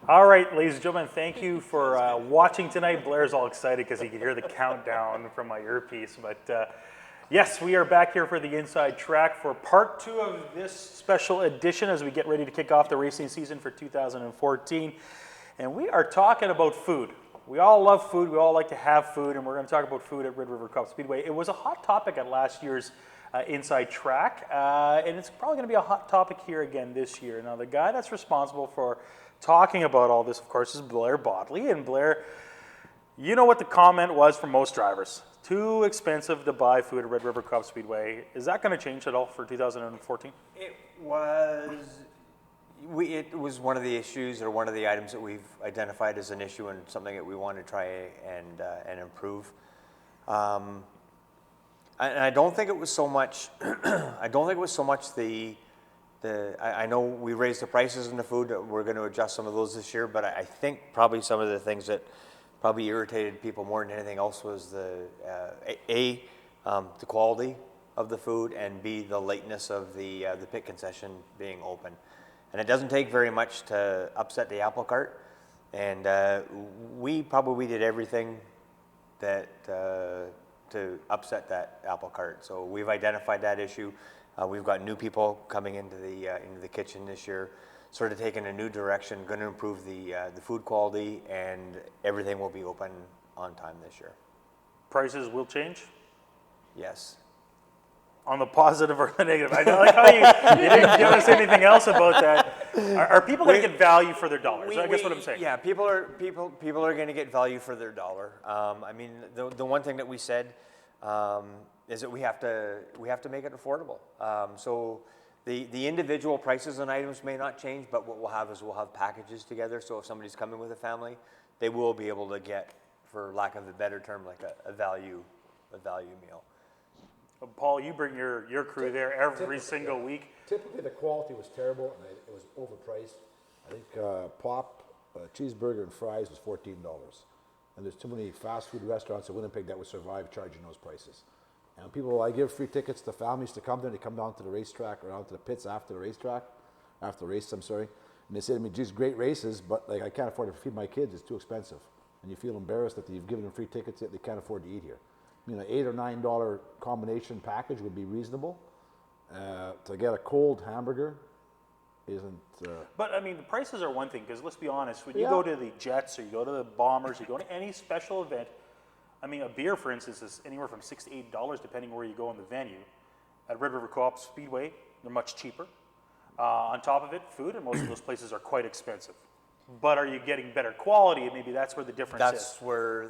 All right, ladies and gentlemen, thank you for watching tonight. Blair's all excited because he can hear the countdown from my earpiece. But yes, we are back here for the Inside Track for part 2 of this special edition as we get ready to kick off the racing season for 2014. And we are talking about food. We all love food. We all like to have food, and we're going to talk about food at Red River Coop Speedway. It was a hot topic at last year's Inside Track, and it's probably going to be a hot topic here again this year. Now, the guy that's responsible for talking about all this, of course, is Blair Bodley. And Blair, you know what the comment was from most drivers. Too expensive to buy food at Red River Coop Speedway. Is that going to change at all for 2014? It was one of the issues, or one of the items that we've identified as an issue and something that we want to try and improve. And I don't think it was so much. I don't think it was so much I know we raised the prices in the food. We're going to adjust some of those this year, but I think probably some of the things that probably irritated people more than anything else was the quality of the food, and B, the lateness of the pit concession being open. And it doesn't take very much to upset the apple cart, and we probably did everything that to upset that apple cart. So we've identified that issue. We've got new people coming into the kitchen this year, sort of taking a new direction, going to improve the food quality, and everything will be open on time this year. Prices will change? Yes. On the positive or the negative? I like how you didn't give us anything else about that. Are people going to get value for their dollars? I guess what I'm saying. Yeah, people are going to get value for their dollar. I mean, the one thing that we said is that we have to make it affordable. So the individual prices on items may not change, but what we'll have is we'll have packages together. So if somebody's coming with a family, they will be able to get, for lack of a better term, like a value meal. Paul, you bring your crew there every single week. Typically, the quality was terrible and it was overpriced. I think cheeseburger and fries was $14. And there's too many fast food restaurants in Winnipeg that would survive charging those prices. And I give free tickets to families to come there. They come down to the racetrack or down to the pits after the race, I'm sorry. And they say to me, geez, great races, but like I can't afford to feed my kids. It's too expensive. And you feel embarrassed that you've given them free tickets yet they can't afford to eat here. I mean, an $8 or $9 combination package would be reasonable. To get a cold hamburger isn't... But, I mean, the prices are one thing, because let's be honest, when you go to the Jets or you go to the Bombers, you go to any special event, I mean, a beer, for instance, is anywhere from $6 to $8, depending where you go in the venue. At Red River Coop Speedway, they're much cheaper. On top of it, food, and most of those places are quite expensive. But are you getting better quality? And maybe that's where the difference is.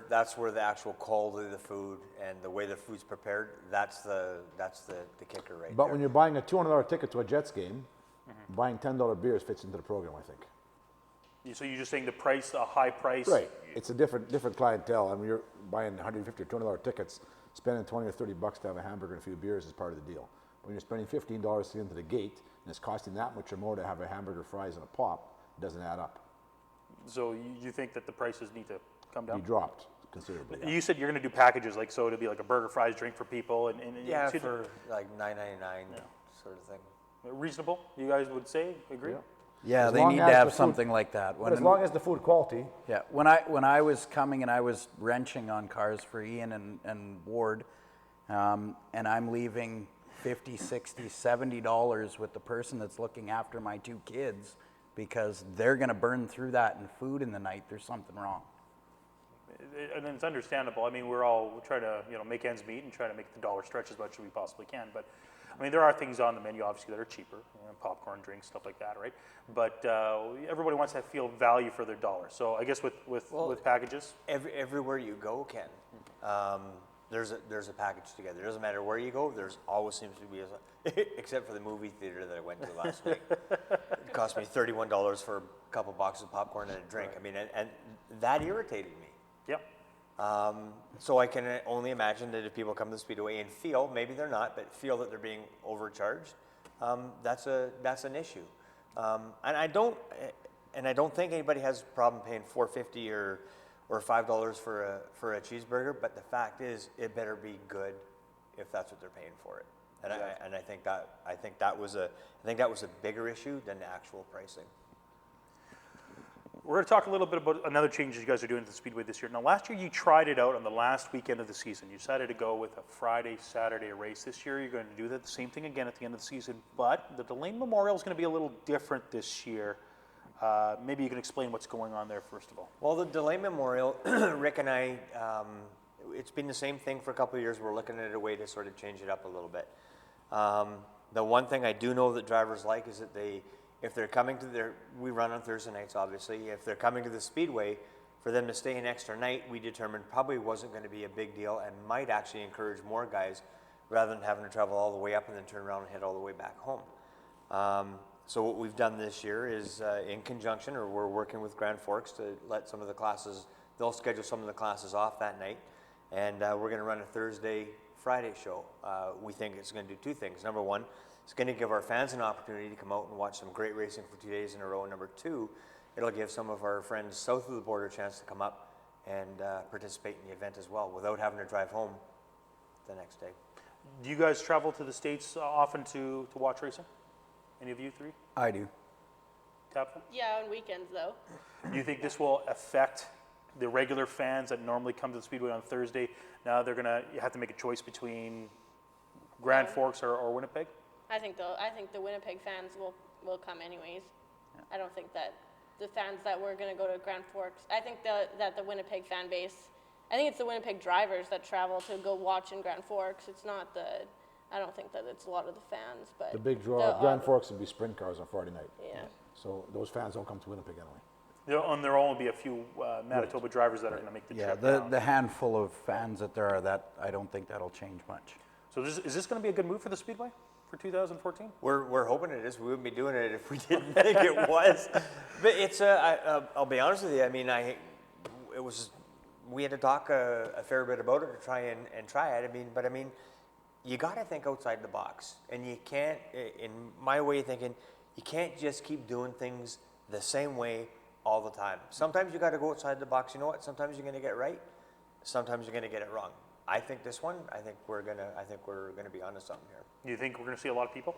That's where the actual quality of the food and the way the food's prepared, that's the kicker right there. But when you're buying a $200 ticket to a Jets game, buying $10 beers fits into the program, I think. So you're just saying the price, a high price? Right. It's a different clientele. I mean, you're buying $150 or $200 tickets, spending $20 or $30 to have a hamburger and a few beers is part of the deal. When you're spending $15 to get into the gate, and it's costing that much or more to have a hamburger, fries, and a pop, it doesn't add up. So you think that the prices need to come down? Be dropped considerably. Yeah. You said you're going to do packages, like, so it'll be like a burger, fries, drink for people, and yeah, for like $9.99 sort of thing. Reasonable, you guys would say? Agree? Yeah. Yeah, As they long need as to the have food- something like that. But as long as the food quality, Yeah, when I was coming and I was wrenching on cars for Ian and Ward, and I'm leaving $50, $60, $70 with the person that's looking after my 2 kids because they're going to burn through that in food in the night, there's something wrong. And it's understandable. I mean, we're all trying to make ends meet and try to make the dollar stretch as much as we possibly can. But I mean, there are things on the menu, obviously, that are cheaper, popcorn, drinks, stuff like that, right? But everybody wants to feel value for their dollar. So I guess with packages, Everywhere you go, Ken, there's a package together. It doesn't matter where you go. There's always seems to be except for the movie theater that I went to last week. It cost me $31 for a couple boxes of popcorn and a drink. I mean, and that irritated me. yep. So I can only imagine that if people come to the Speedway and feel, maybe they're not, but feel that they're being overcharged, that's an issue. And I don't think anybody has a problem paying $4.50 or $5 for a cheeseburger. But the fact is, it better be good if that's what they're paying for it. And I think that was a bigger issue than the actual pricing. We're going to talk a little bit about another change you guys are doing to the Speedway this year. Now, last year you tried it out on the last weekend of the season. You decided to go with a Friday, Saturday race. This year you're going to do the same thing again at the end of the season, but the Delane Memorial is going to be a little different this year. Maybe you can explain what's going on there, first of all. Well, the Delay Memorial, Rick and I, it's been the same thing for a couple of years. We're looking at a way to sort of change it up a little bit. The one thing I do know that drivers like is that if they're coming to we run on Thursday nights, obviously. If they're coming to the Speedway, for them to stay an extra night, we determined probably wasn't going to be a big deal and might actually encourage more guys rather than having to travel all the way up and then turn around and head all the way back home. So what we've done this year is in conjunction, or we're working with Grand Forks to let some of the classes, they'll schedule some of the classes off that night, and we're going to run a Thursday, Friday show. We think it's going to do two things. Number one, it's going to give our fans an opportunity to come out and watch some great racing for 2 days in a row. Number two, it'll give some of our friends south of the border a chance to come up and participate in the event as well without having to drive home the next day. Do you guys travel to the States often to watch racing? Any of you three? I do. Tabitha? Yeah, on weekends though. Do you think this will affect the regular fans that normally come to the Speedway on Thursday? Now they're going to have to make a choice between Grand Forks or Winnipeg? I think the Winnipeg fans will come anyways. Yeah. I don't think that the fans that were going to go to Grand Forks. I think that the Winnipeg fan base. I think it's the Winnipeg drivers that travel to go watch in Grand Forks. It's not the. I don't think that it's a lot of the fans, but The big draw at Grand Forks would be sprint cars on Friday night. Yeah. So those fans don't come to Winnipeg anyway. There will only be a few Manitoba drivers that are going to make the Yeah, trip the down. handful of fans that there are, that I don't think that'll change much. So is this going to be a good move for the Speedway for 2014? We're hoping it is. We wouldn't be doing it if we didn't think it was. But it's I'll be honest with you. I mean, we had to talk a fair bit about it to try and try it. I mean, you got to think outside the box, and you can't. In my way of thinking, you can't just keep doing things the same way all the time. Sometimes you got to go outside the box. You know what? Sometimes you're going to get it right. Sometimes you're going to get it wrong. I think this one. I think we're gonna be onto something here. Do you think we're going to see a lot of people?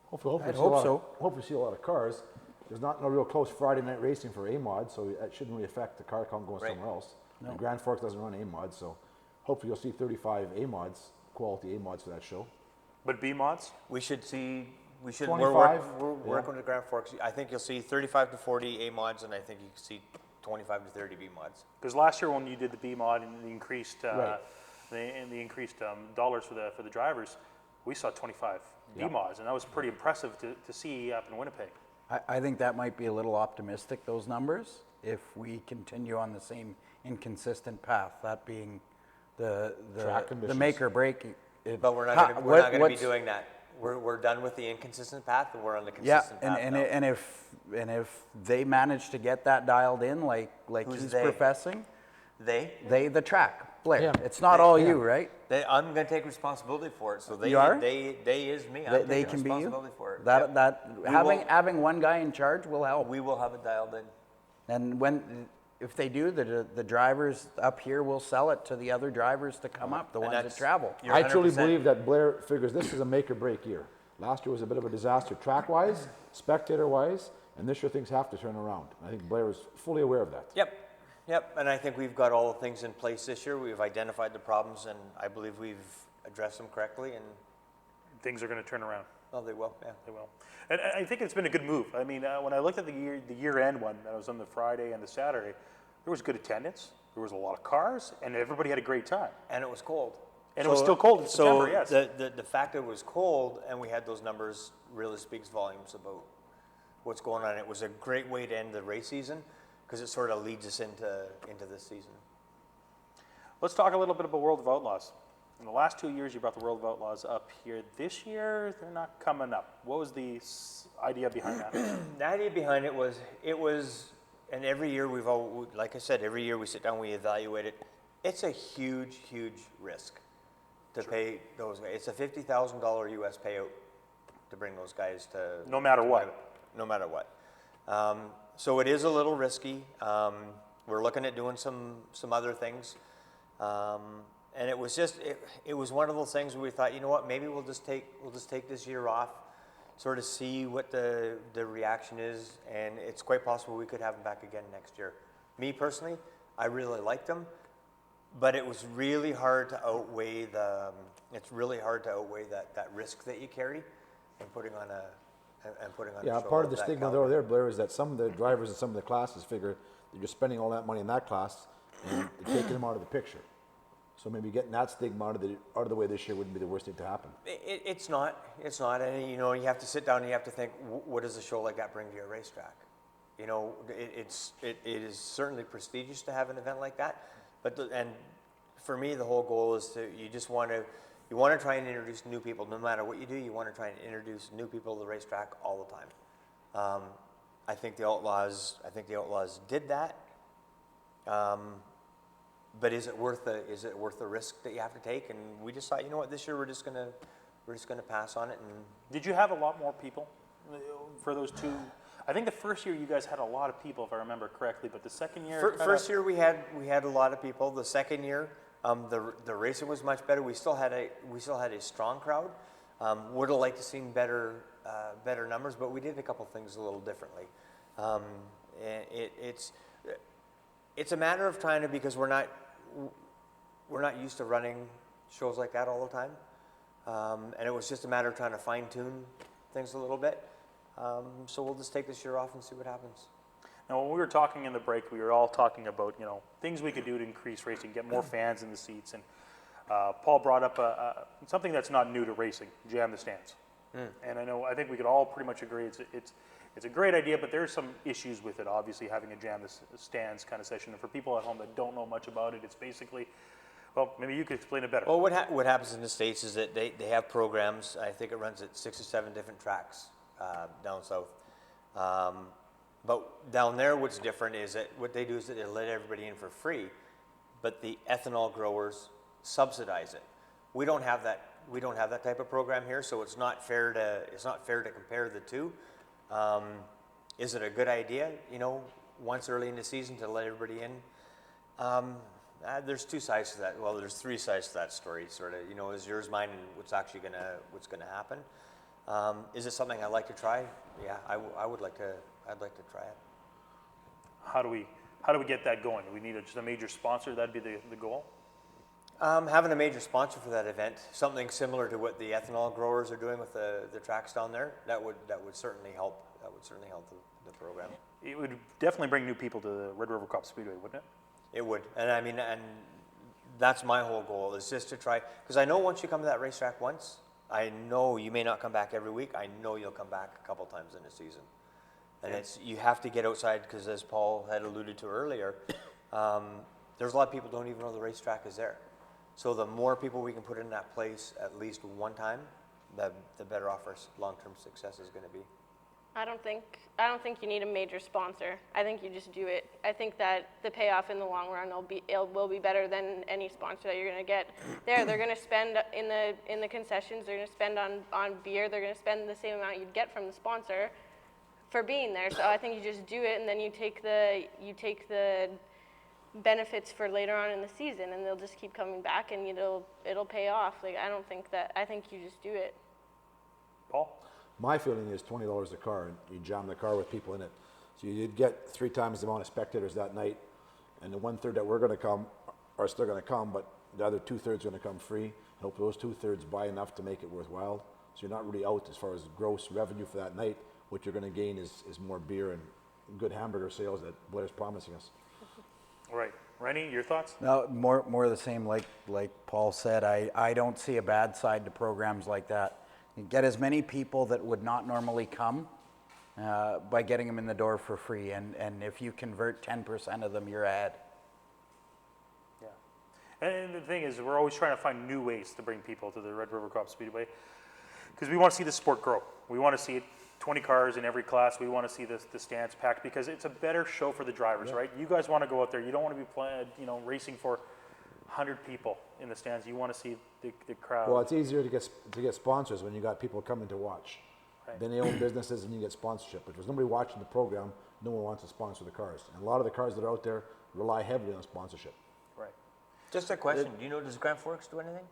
Hopefully I'd hope so. Hopefully see a lot of cars. There's no real close Friday night racing for A-Mod, so it shouldn't really affect the car count going Right. somewhere else. No. And Grand Forks doesn't run A-Mod, so hopefully you'll see 35 A-Mods, quality A-Mods for that show. But B mods? We should see. We should. 25, We're working with Grand Forks. I think you'll see 35 to 40 A mods, and I think you can see 25 to 30 B mods. Because last year when you did the B mod and the increased Right. the increased dollars for the drivers, we saw 25 B mods, and that was pretty impressive to see up in Winnipeg. I think that might be a little optimistic, those numbers, if we continue on the same inconsistent path, that being the Track conditions. make or break. But we're not going to be doing that. We're done with the inconsistent path, and we're on the consistent path now. and if they manage to get that dialed in, like Who's he's they? professing, They the track, Blair. Yeah. It's not all you, right? I'm going to take responsibility for it. So they You are? They is me. They I'm taking can be you. responsibility for it. That Yep. that We having one guy in charge will help. we will have it dialed in. And if they do, the drivers up here will sell it to the other drivers to come up, the ones that that's- travel. You're I truly 100%. believe that Blair figures this is a make or break year. Last year was a bit of a disaster track-wise, spectator-wise, and this year things have to turn around. I think Blair is fully aware of that. Yep. And I think we've got all the things in place this year. We've identified the problems, and I believe we've addressed them correctly. And Things are going to turn around. oh, they will. Yeah. They will. And I think it's been a good move. I mean, when I looked at the year-end one, that was on the Friday and the Saturday, there was good attendance, there was a lot of cars, and everybody had a great time. And it was cold. And it was still cold in September, yes. So the fact that it was cold and we had those numbers really speaks volumes about what's going on. It was a great way to end the race season because it sort of leads us into this season. Let's talk a little bit about World of Outlaws. In the last 2 years, you brought the World of Outlaws up here. This year, they're not coming up. What was the idea behind that? The idea behind it was, and every year like I said, every year we sit down, we evaluate it. It's a huge, huge risk to pay those guys. It's a $50,000 US payout to bring those guys to. No matter what. No matter what. So it is a little risky. We're looking at doing some other things. And it was just, it was one of those things where we thought, you know what, maybe we'll just take this year off, sort of see what the reaction is, and it's quite possible we could have them back again next year. Me personally, I really liked them, but it was really hard to outweigh that risk that you carry and putting on a Yeah, show part of of the that stigma caliber. there, Blair, is that some of the drivers in some of the classes figure that you're spending all that money in that class and they're taking them out of the picture. So maybe getting that stigma out of the way this year wouldn't be the worst thing to happen. It's not, and you know, you have to sit down and you have to think, what does a show like that bring to your racetrack? You know, it is certainly prestigious to have an event like that, but and for me, the whole goal is you want to try and introduce new people. No matter what you do, you want to try and introduce new people to the racetrack all the time. I think the Outlaws did that. But is it worth the risk that you have to take? And we just thought, you know what, this year we're just gonna pass on it. And Did you have a lot more people for those two? I think the first year you guys had a lot of people, if I remember correctly, but the second year... first year we had a lot of people. The second year, the racing was much better. We still had a strong crowd. Would have liked to seen better numbers, but we did a couple things a little differently. It's a matter of trying to, because we're not used to running shows like that all the time, and it was just a matter of trying to fine tune things a little bit. So we'll just take this year off and see what happens. Now, when we were talking in the break, we were all talking about, you know, things we could do to increase racing, get more fans in the seats, and Paul brought up something that's not new to racing: jam the stands. And I think we could all pretty much agree it's a great idea, but there's some issues with it. Obviously, having a jam the stands kind of session, and for people at home that don't know much about it, it's basically, well, maybe you could explain it better. Well, what happens in the States is that they have programs. I think it runs at 6 or 7 different tracks down south. But down there, what's different is that what they do is that they let everybody in for free, but the ethanol growers subsidize it. We don't have that. We don't have that type of program here, so it's not fair to compare the two. Is it a good idea, you know, once early in the season to let everybody in? There's 2 sides to that. Well, there's 3 sides to that story, sort of. You know, is yours mine and what's gonna happen? Is it something I'd like to try? Yeah, I'd like to try it. How do we get that going? Do we need just a major sponsor? That'd be the goal? Having a major sponsor for that event, something similar to what the ethanol growers are doing with the tracks down there, that would certainly help. That would certainly help the program. It would definitely bring new people to the Red River Cup Speedway, wouldn't it? It would, and I mean, and that's my whole goal, is just to try, because I know once you come to that racetrack once, I know you may not come back every week. I know you'll come back a couple times in a season, and you have to get outside, because as Paul had alluded to earlier, there's a lot of people who don't even know the racetrack is there. So the more people we can put in that place at least one time, the better off our long-term success is going to be. I don't think you need a major sponsor. I think you just do it. I think that the payoff in the long run will be better than any sponsor that you're going to get. They're going to spend in the concessions. They're going to spend on beer. They're going to spend the same amount you'd get from the sponsor for being there. So I think you just do it, and then you take the benefits for later on in the season, and they'll just keep coming back, and it'll pay off. Like, I think you just do it. Paul? My feeling is $20 a car, and you jam the car with people in it. So you'd get 3 times the amount of spectators that night, and the 1/3 that were going to come are still going to come, but the other 2/3 are going to come free. Hope those 2/3 buy enough to make it worthwhile. So you're not really out as far as gross revenue for that night. What you're going to gain is more beer and good hamburger sales that Blair's promising us. All right. Rene, your thoughts? No, more the same, like Paul said. I don't see a bad side to programs like that. You get as many people that would not normally come by getting them in the door for free, and if you convert 10% of them, you're ahead. Yeah. And the thing is, we're always trying to find new ways to bring people to the Red River Cup Speedway, because we want to see the sport grow. We want to see 20 cars in every class. We want to see the stands packed, because it's a better show for the drivers, right? You guys want to go out there. You don't want to be racing for 100 people in the stands. You want to see the crowd. Well, it's easier to get sponsors when you got people coming to watch. Right. Then they own businesses and you get sponsorship. But if there's nobody watching the program, no one wants to sponsor the cars. And a lot of the cars that are out there rely heavily on sponsorship. Right. Just a question. Do you know, does Grand Forks do anything?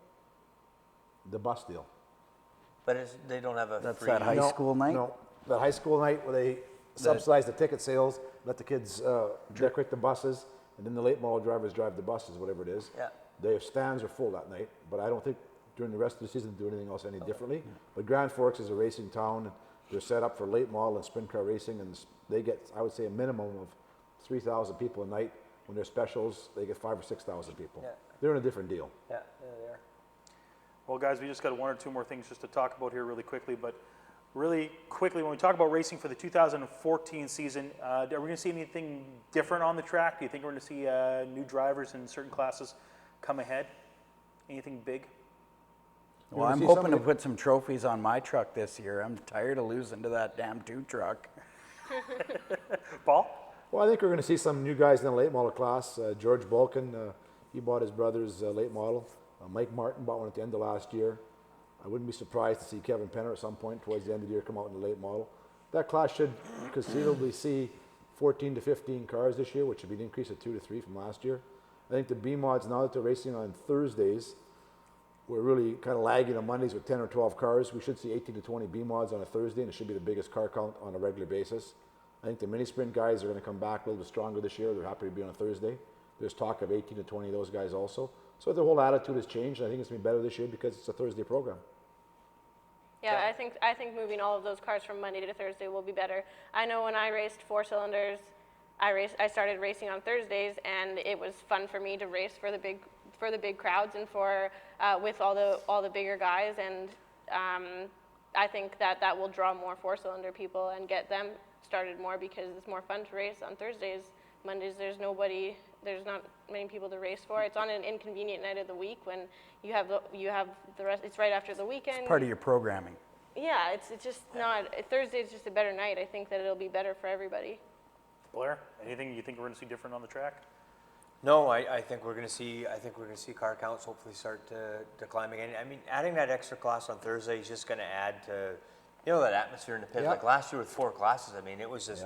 The bus deal. But they don't have a That's free. that high No, school night? No, that high school night where they subsidize the ticket sales, let the kids decorate the buses, and then the late model drivers drive the buses, whatever it is. Yeah. Their stands are full that night, but I don't think during the rest of the season they do anything else any differently. But Grand Forks is a racing town. They're set up for late model and sprint car racing, and they get, I would say, a minimum of 3,000 people a night. When they're specials, they get 5,000 or 6,000 people. Yeah. They're in a different deal. Yeah, they are. Well, guys, we just got one or two more things just to talk about here really quickly. But really quickly, when we talk about racing for the 2014 season, are we going to see anything different on the track? Do you think we're going to see new drivers in certain classes come ahead? Anything big? Well, I'm hoping to put some trophies on my truck this year. I'm tired of losing to that damn 2 truck. Paul? Well, I think we're going to see some new guys in the late model class. George Balkin, he bought his brother's late model. Mike Martin bought one at the end of last year. I wouldn't be surprised to see Kevin Penner at some point towards the end of the year come out in the late model. That class should conceivably see 14 to 15 cars this year, which would be an increase of 2 to 3 from last year. I think the B mods, now that they're racing on Thursdays, we're really kind of lagging on Mondays with 10 or 12 cars. We should see 18 to 20 B mods on a Thursday, and it should be the biggest car count on a regular basis. I think the mini sprint guys are going to come back a little bit stronger this year. They're happy to be on a Thursday. There's talk of 18 to 20 of those guys also. So the whole attitude has changed. I think it's going to be better this year because it's a Thursday program. Yeah, I think moving all of those cars from Monday to Thursday will be better. I know when I raced 4 cylinders, I started racing on Thursdays, and it was fun for me to race for the big crowds and for with all the bigger guys, and I think that will draw more 4-cylinder people and get them started more because it's more fun to race on Thursdays. Mondays there's not many people to race for. It's on an inconvenient night of the week when you have the rest. It's right after the weekend. It's part of your programming. Yeah, it's just not. Thursday is just a better night. I think that it'll be better for everybody. Blair, anything you think we're going to see different on the track? No, I think we're going to see. I think we're going to see car counts hopefully start to climb again. I mean, adding that extra class on Thursday is just going to add to, that atmosphere in the pit. Yeah. Like last year with 4 classes, I mean, it was just,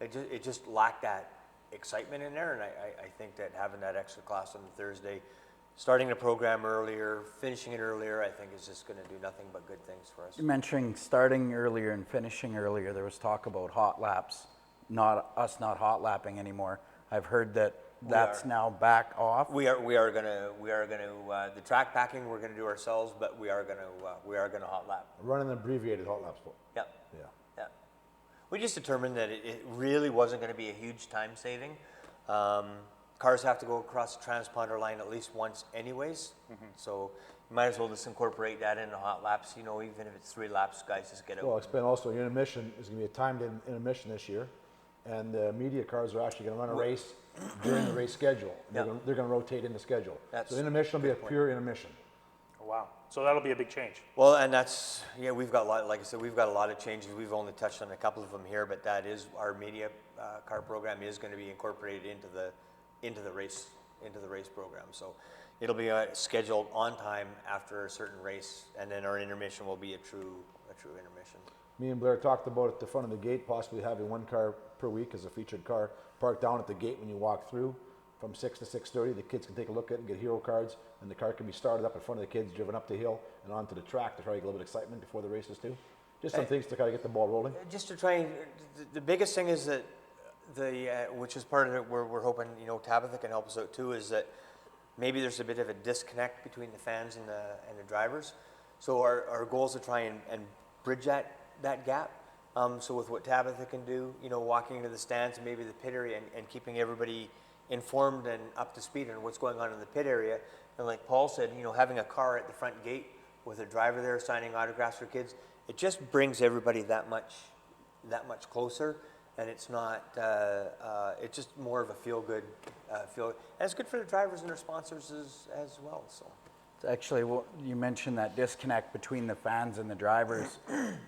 Yeah. it just lacked that excitement in there. And I think that having that extra class on Thursday, starting the program earlier, finishing it earlier, I think is just going to do nothing but good things for us. You're mentioning starting earlier and finishing earlier. There was talk about hot laps, not hot lapping anymore. I've heard that that's now back off. We are gonna the track packing we're gonna do ourselves, but we are gonna hot lap. Running an abbreviated hot lap split. Yeah. Yeah. Yeah. We just determined that it really wasn't going to be a huge time saving. Cars have to go across the transponder line at least once anyways. So you might as well just incorporate that into hot laps, even if it's 3 laps, guys just get out. Well, explain also your intermission is going to be a timed intermission this year. And the media cars are actually going to run a race during the race schedule. They're going to rotate in the schedule. So intermission will be a pure intermission. Oh, wow. So that'll be a big change. Well, and that's, we've got like I said, we've got a lot of changes. We've only touched on a couple of them here, but that is our media car program is going to be incorporated into the race program. So it'll be scheduled on time after a certain race, and then our intermission will be a true intermission. Me and Blair talked about at the front of the gate, possibly having 1 car per week as a featured car parked down at the gate when you walk through from 6 to 6:30. The kids can take a look at it and get hero cards, and the car can be started up in front of the kids, driven up the hill and onto the track to try to get a little bit of excitement before the races too. Just some things to kind of get the ball rolling. Just to try and, the biggest thing is that which is part of it, we're hoping, Tabitha can help us out too, is that maybe there's a bit of a disconnect between the fans and the drivers. So our goal is to try and bridge that gap. So with what Tabitha can do, walking into the stands and maybe the pit area and keeping everybody informed and up to speed on what's going on in the pit area. And like Paul said, having a car at the front gate with a driver there signing autographs for kids, it just brings everybody that much closer. And it's not, it's just more of a feel-good feel. And it's good for the drivers and their sponsors as well, so. Actually, you mentioned that disconnect between the fans and the drivers.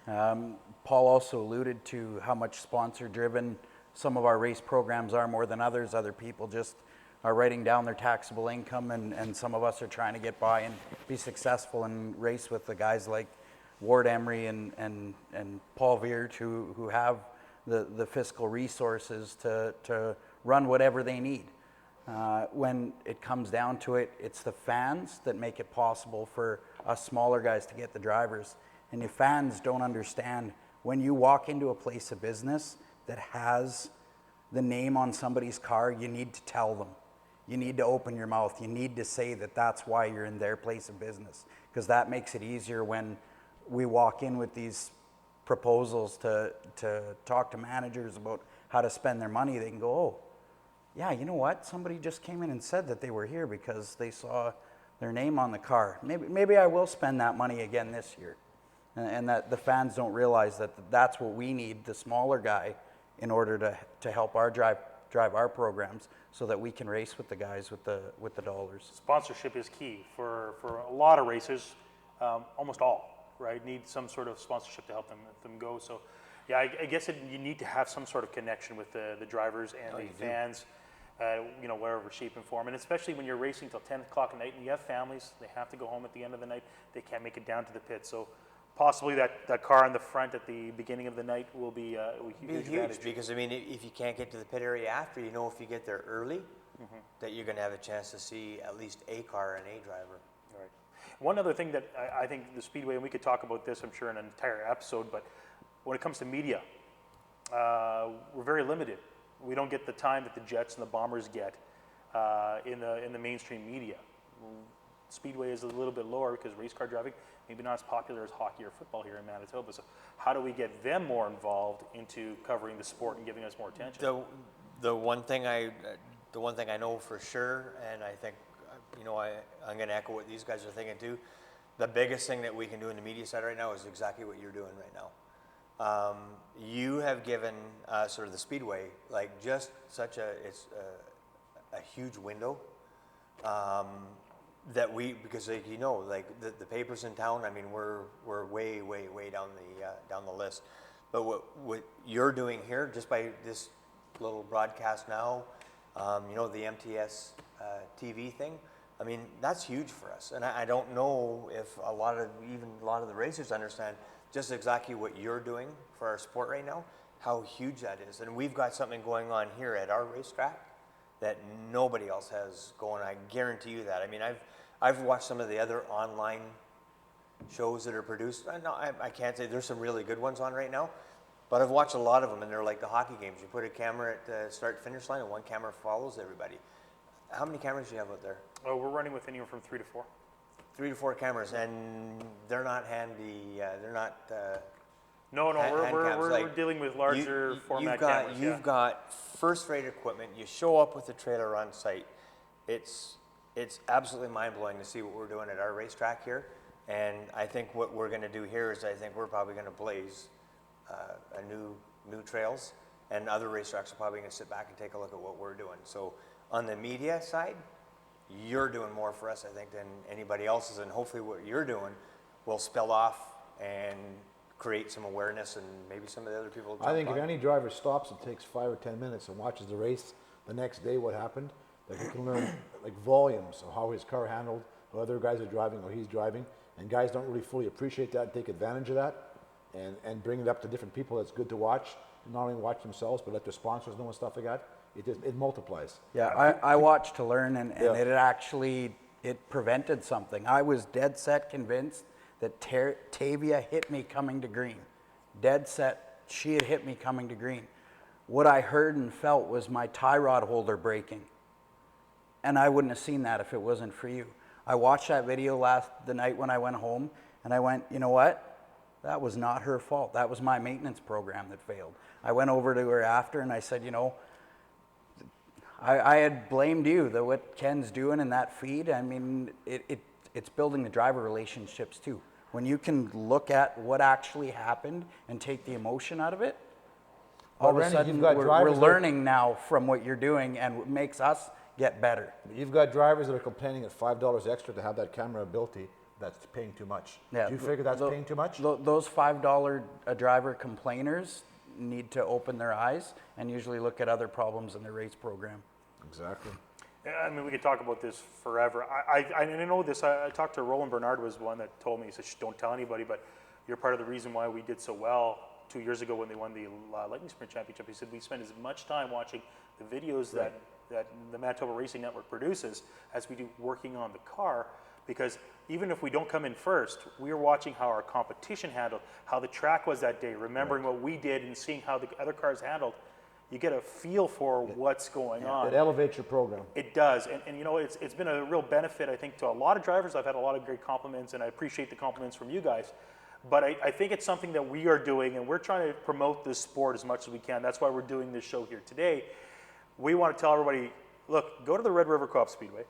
Paul also alluded to how much sponsor-driven some of our race programs are more than others. Other people just are writing down their taxable income, and some of us are trying to get by and be successful and race with the guys like Ward Emery and Paul Veert who have the fiscal resources to run whatever they need. When it comes down to it, it's the fans that make it possible for us smaller guys to get the drivers. And the fans don't understand, when you walk into a place of business that has the name on somebody's car, you need to tell them. You need to open your mouth. You need to say that that's why you're in their place of business, because that makes it easier when we walk in with these proposals to talk to managers about how to spend their money. They can go, oh, yeah, you know what? Somebody just came in and said that they were here because they saw their name on the car. Maybe I will spend that money again this year. And that the fans don't realize that that's what we need, the smaller guy, in order to help our drive our programs so that we can race with the guys with the dollars. Sponsorship is key for a lot of racers, almost all, right? Need some sort of sponsorship to help them go. So, yeah, I guess you need to have some sort of connection with the drivers and the fans, whatever shape and form. And especially when you're racing till 10 o'clock at night and you have families, they have to go home at the end of the night. They can't make it down to the pit. So possibly that car in the front at the beginning of the night will be a huge advantage. Because, I mean, if you can't get to the pit area after, if you get there early, that you're going to have a chance to see at least a car and a driver. Right. One other thing that I think the Speedway, and we could talk about this, I'm sure, in an entire episode, but when it comes to media, we're very limited. We don't get the time that the Jets and the Bombers get in the mainstream media. Speedway is a little bit lower because race car driving maybe not as popular as hockey or football here in Manitoba. So how do we get them more involved into covering the sport and giving us more attention? The one thing I know for sure, and I think I'm going to echo what these guys are thinking too. The biggest thing that we can do in the media side right now is exactly what you're doing right now. You have given sort of the Speedway like just such a huge window. That because the papers in town, I mean, we're way down the list. But what you're doing here, just by this little broadcast now, the MTS TV thing, I mean, that's huge for us. And I don't know if a lot of the racers understand just exactly what you're doing for our sport right now, how huge that is. And we've got something going on here at our racetrack that nobody else has going. I guarantee you that. I mean, I've watched some of the other online shows that are produced. I can't say there's some really good ones on right now, but I've watched a lot of them, and they're like the hockey games. You put a camera at the start-finish line, and one camera follows everybody. How many cameras do you have out there? Oh, we're running with anywhere from 3 to 4. 3 to 4 cameras, and they're not handy. They're not. We're dealing with larger format cameras. You've got first-rate equipment. You show up with the trailer on site. It's absolutely mind-blowing to see what we're doing at our racetrack here. And I think what we're going to do here is I think we're probably going to blaze a new trails, and other racetracks are probably going to sit back and take a look at what we're doing. So on the media side, you're doing more for us, I think, than anybody else's, and hopefully what you're doing will spill off and create some awareness, and maybe some of the other people. I think if any driver stops and takes 5 or 10 minutes and watches the race the next day, what happened, that he can learn like volumes of how his car handled, what other guys are driving, or he's driving, and guys don't really fully appreciate that and take advantage of that, and bring it up to different people. That's good to watch, and not only watch themselves, but let their sponsors know and stuff like that. It multiplies. Yeah, I watched to learn, and it prevented something. I was dead set convinced that Tavia hit me coming to green. Dead set, she had hit me coming to green. What I heard and felt was my tie rod holder breaking. And I wouldn't have seen that if it wasn't for you. I watched that video the night when I went home, and I went, you know what? That was not her fault. That was my maintenance program that failed. I went over to her after, and I said, I had blamed you, that what Ken's doing in that feed. I mean, it's building the driver relationships too. When you can look at what actually happened and take the emotion out of it, all of a sudden we're learning now from what you're doing, and it makes us get better. You've got drivers that are complaining at $5 extra to have that camera ability. That's paying too much. Yeah, do you figure that's paying too much? Those $5 a driver complainers need to open their eyes and usually look at other problems in their race program. Exactly. I mean, we could talk about this forever. I know this. I talked to Roland Bernard, was one that told me, he said, don't tell anybody, but you're part of the reason why we did so well 2 years ago when they won the Lightning Sprint Championship. He said, we spend as much time watching the videos that the Manitoba Racing Network produces as we do working on the car. because even if we don't come in first, we are watching how our competition handled, how the track was that day, remembering what we did and seeing how the other cars handled. You get a feel for what's going on. It elevates your program. It does, and you know, it's been a real benefit, I think, to a lot of drivers. I've had a lot of great compliments, and I appreciate the compliments from you guys. But I think it's something that we are doing, and we're trying to promote this sport as much as we can. That's why we're doing this show here today. We want to tell everybody, look, go to the Red River Co-op Speedway,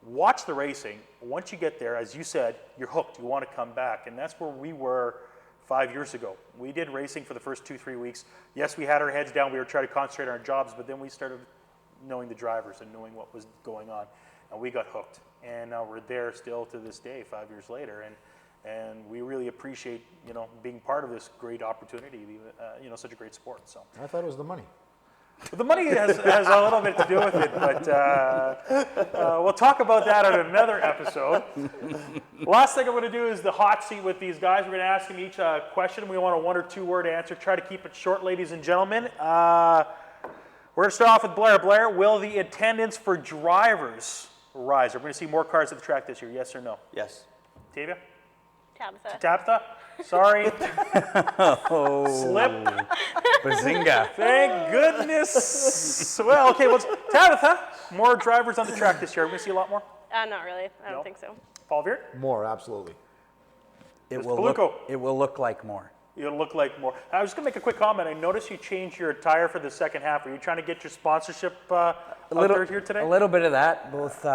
watch the racing. Once you get there, as you said, you're hooked. You want to come back, and that's where we were 5 years ago. We did racing for the first 2-3 weeks. Yes, we had our heads down. We were trying to concentrate on our jobs, but then we started knowing the drivers and knowing what was going on, and we got hooked. And now we're there still to this day, 5 years later, and we really appreciate, you know, being part of this great opportunity, you know, such a great sport. So I thought it was the money. the money has a little bit to do with it, but we'll talk about that on another episode. Last thing I'm going to do is the hot seat with these guys. We're going to ask them each a question. We want a 1 or 2 word answer. Try to keep it short, ladies and gentlemen. We're going to start off with Blair. Blair, will the attendance for drivers rise? Are we going to see more cars at the track this year, yes or no? Yes. Tavia? Tabitha. Tabitha? Sorry. Slip. Bazinga. Thank goodness. Well, okay, well, Tabitha, more drivers on the track this year. Are we going to see a lot more? Not really. I No. don't think so. Paul Veert? More, absolutely. It Mr. will Puluyko. look like more. It'll look like more. I was going to make a quick comment. I noticed you changed your attire for the second half. Are you trying to get your sponsorship out there here today? A little bit of that. Both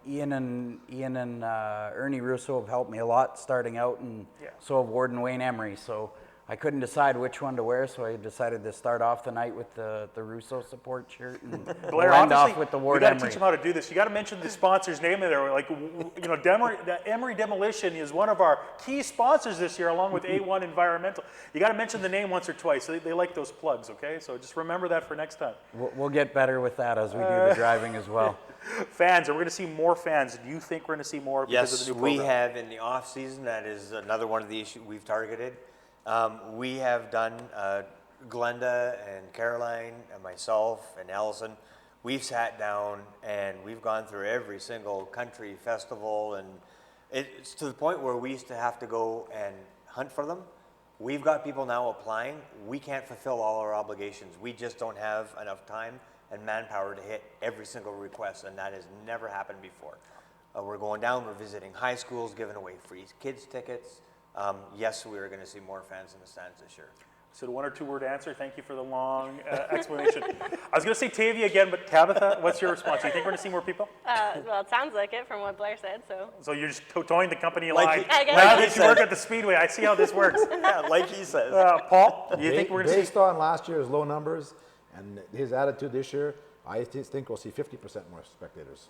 Ian and Ernie Russo have helped me a lot starting out, and so have Ward and Wayne Emery. So I couldn't decide which one to wear, so I decided to start off the night with the Russo support shirt and Blair, end off obviously, with the we Ward got to Emery. teach them how to do this. You got to mention the sponsor's name in there. Like, you know, the Emery Demolition is one of our key sponsors this year, along with A1 Environmental. You got to mention the name once or twice. They like those plugs, okay? So just remember that for next time. We'll get better with that as we do the driving as well. Fans, are we going to see more fans? Do you think we're going to see more because of Yes, the new we program? have in the off season. That is another one of the issues we've targeted. We have done Glenda and Caroline and myself and Allison. We've sat down and we've gone through every single country festival, and it's to the point where we used to have to go and hunt for them. We've got people now applying. We can't fulfill all our obligations. We just don't have enough time and manpower to hit every single request, and that has never happened before. We're going down, we're visiting high schools, giving away free kids tickets. Yes, we are going to see more fans in the stands this year. So the 1 or 2 word answer. Thank you for the long explanation. I was going to say Tavia again, but Tabitha, what's your response? Do you think we're going to see more people? Well, it sounds like it from what Blair said, so. So you're just towing the company Like line. he- I guess Now so. that you work at the Speedway, I see how this works. Yeah, like he says. Paul, do you think we're going to see? Based on last year's low numbers and his attitude this year, I think we'll see 50% more spectators.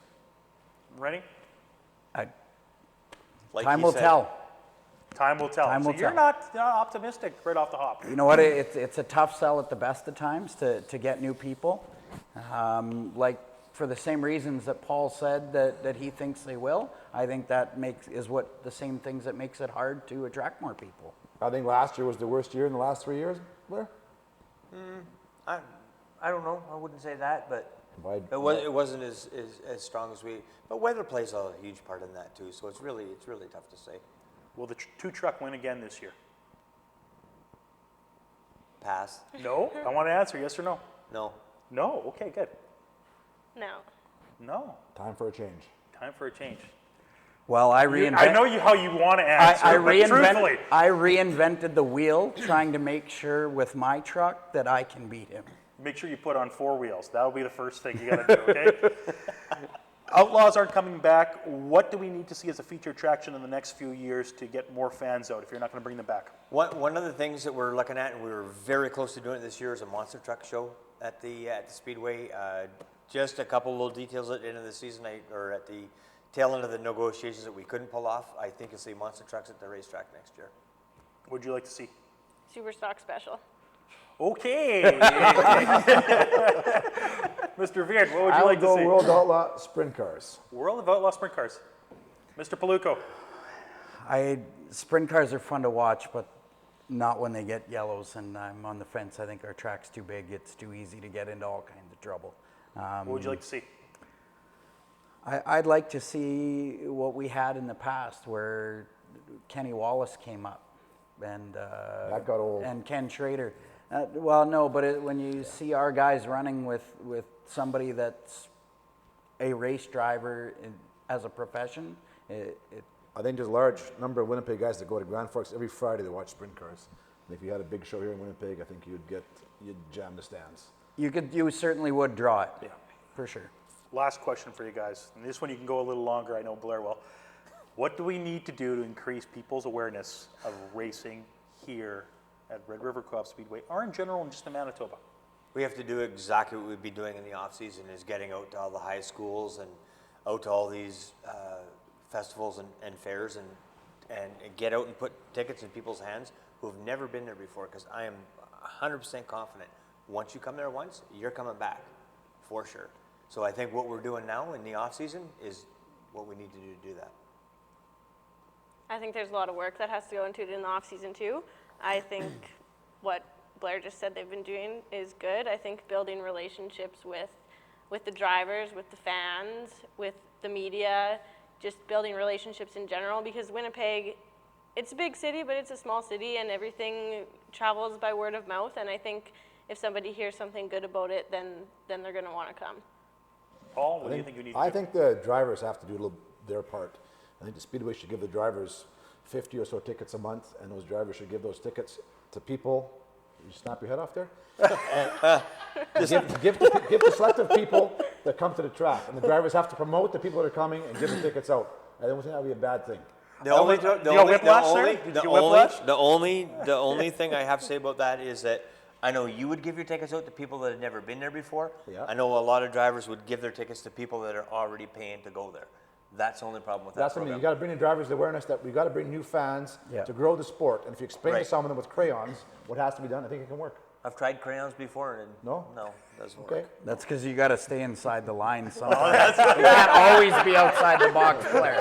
Rene? Like Time he will said. tell. Time will tell. Time will so you're tell. not optimistic right off the hop. You know what? It's a tough sell at the best of times to get new people. Like for the same reasons that Paul said that he thinks they will, I think that is what the same things that makes it hard to attract more people. I think last year was the worst year in the last 3 years, Blair? I don't know. I wouldn't say that, but By- it wasn't as strong as we. But weather plays a huge part in that too. So it's really tough to say. Will the 2 truck win again this year? Pass. No? I want to answer yes or no. No. No? Okay, good. No. No. Time for a change. Time for a change. Well, I I know how you want to answer, I but truthfully. reinvented the wheel, trying to make sure with my truck that I can beat him. Make sure you put on 4 wheels. That'll be the first thing you got to do, okay? Outlaws aren't coming back. What do we need to see as a feature attraction in the next few years to get more fans out if you're not going to bring them back? One of the things that we're looking at, and we were very close to doing it this year, is a monster truck show at the Speedway. Just a couple little details at the end of the season, or at the tail end of the negotiations that we couldn't pull off. I think you'll see monster trucks at the racetrack next year. What would you like to see? Super stock special. Okay. Mr. Veert, what would you I like would to go see? World Outlaw Sprint Cars. World of Outlaw Sprint Cars. Mr. Puluyko. Sprint cars are fun to watch, but not when they get yellows, and I'm on the fence. I think our track's too big. It's too easy to get into all kinds of trouble. What would you like to see? I'd like to see what we had in the past, where Kenny Wallace came up, and That got old. and Ken Schrader. Well, no, but when you see our guys running with somebody that's a race driver as a profession, I think there's a large number of Winnipeg guys that go to Grand Forks every Friday to watch sprint cars. And if you had a big show here in Winnipeg, I think you'd jam the stands. you certainly would draw it, Yeah. for sure. Last question for you guys, and this one you can go a little longer, I know Blair will. What do we need to do to increase people's awareness of racing here at Red River Co-op Speedway, or in general in just in Manitoba? We have to do exactly what we'd be doing in the off season, is getting out to all the high schools and out to all these festivals and fairs and get out and put tickets in people's hands who have never been there before, because I am 100% confident once you come there once, you're coming back for sure. So I think what we're doing now in the off season is what we need to do that. I think there's a lot of work that has to go into it in the off season too. I think what Blair just said they've been doing is good. I think building relationships with the drivers, with the fans, with the media, just building relationships in general, because Winnipeg, it's a big city, but it's a small city, and everything travels by word of mouth. And I think if somebody hears something good about it, then they're going to want to come. Paul, what do you think we need to do? I think the drivers have to do their part. I think the Speedway should give the drivers 50 or so tickets a month, and those drivers should give those tickets to people. You snap your head off there? give the selective people that come to the track, and the drivers have to promote the people that are coming and give the tickets out. I don't think that would be a bad thing. The only thing I have to say about that is that I know you would give your tickets out to people that have never been there before. Yeah. I know a lot of drivers would give their tickets to people that are already paying to go there. That's the only problem with that That's what I mean. program. You got to bring the drivers the awareness that we got to bring new fans Yeah. to grow the sport. And if you explain to Right. someone with crayons what has to be done, I think it can work. I've tried crayons before and No? it doesn't Okay. work. That's because you got to stay inside the line sometimes. You can't always be outside the box, Blair.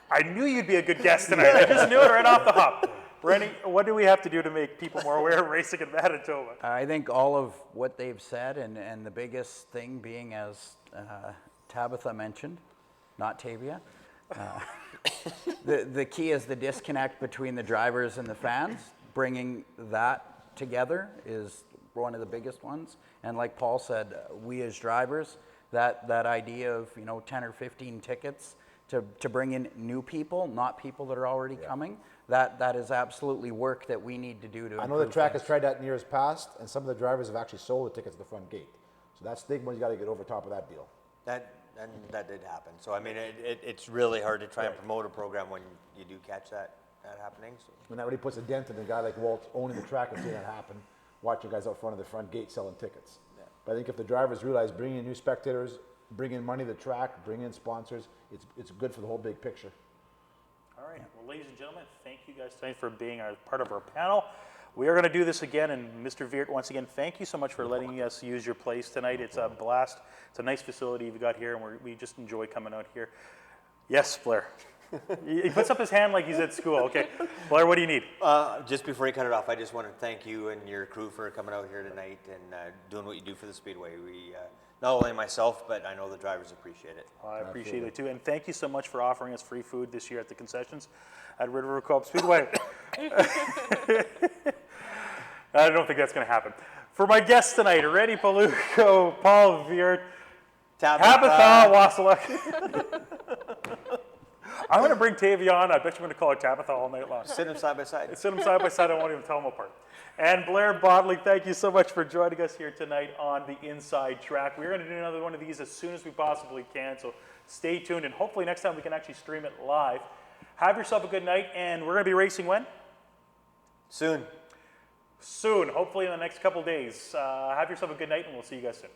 I knew you'd be a good guest tonight. I just knew it right off the hop. Rene, what do we have to do to make people more aware of racing in Manitoba? I think all of what they've said, and the biggest thing being, as Tabitha mentioned, not Tavia, the key is the disconnect between the drivers and the fans. Bringing that together is one of the biggest ones. And like Paul said, we as drivers, that idea of 10 or 15 tickets to bring in new people, not people that are already coming, that is absolutely work that we need to do to I know the improve track things. has tried that in years past, and some of the drivers have actually sold the tickets at the front gate. So that stigma's got to get over top of that deal. That did happen. So I mean, it's really hard to try and promote a program when you do catch that happening. So. And that really puts a dent in a guy like Walt owning the track and seeing that happen, watching guys out front of the front gate selling tickets. Yeah. But I think if the drivers realize bringing in new spectators, bringing money to the track, bringing in sponsors, it's good for the whole big picture. All right. Well, ladies and gentlemen, thank you guys tonight for being a part of our panel. We are going to do this again, and Mr. Veert, once again, thank you so much for letting us use your place tonight. It's a blast. It's a nice facility you've got here, and we just enjoy coming out here. Yes, Blair. He puts up his hand like he's at school. Okay. Blair, what do you need? Just before you cut it off, I just want to thank you and your crew for coming out here tonight and doing what you do for the Speedway. We, not only myself, but I know the drivers appreciate it. I appreciate it too, and thank you so much for offering us free food this year at the concessions at Red River Co-op Speedway. I don't think that's going to happen. For my guests tonight, Rene, Puluyko, Paul, Veert, Tabitha, Wasyluk. I'm going to bring Tavia on. I bet you're going to call her Tabitha all night long. Sit them side by side. Sit them side by side. I won't even tell them apart. And Blair, Bodley, thank you so much for joining us here tonight on the Inside Track. We're going to do another one of these as soon as we possibly can, so stay tuned, and hopefully next time we can actually stream it live. Have yourself a good night, and we're going to be racing when? Soon. Soon, hopefully in the next couple days. Have yourself a good night, and we'll see you guys soon.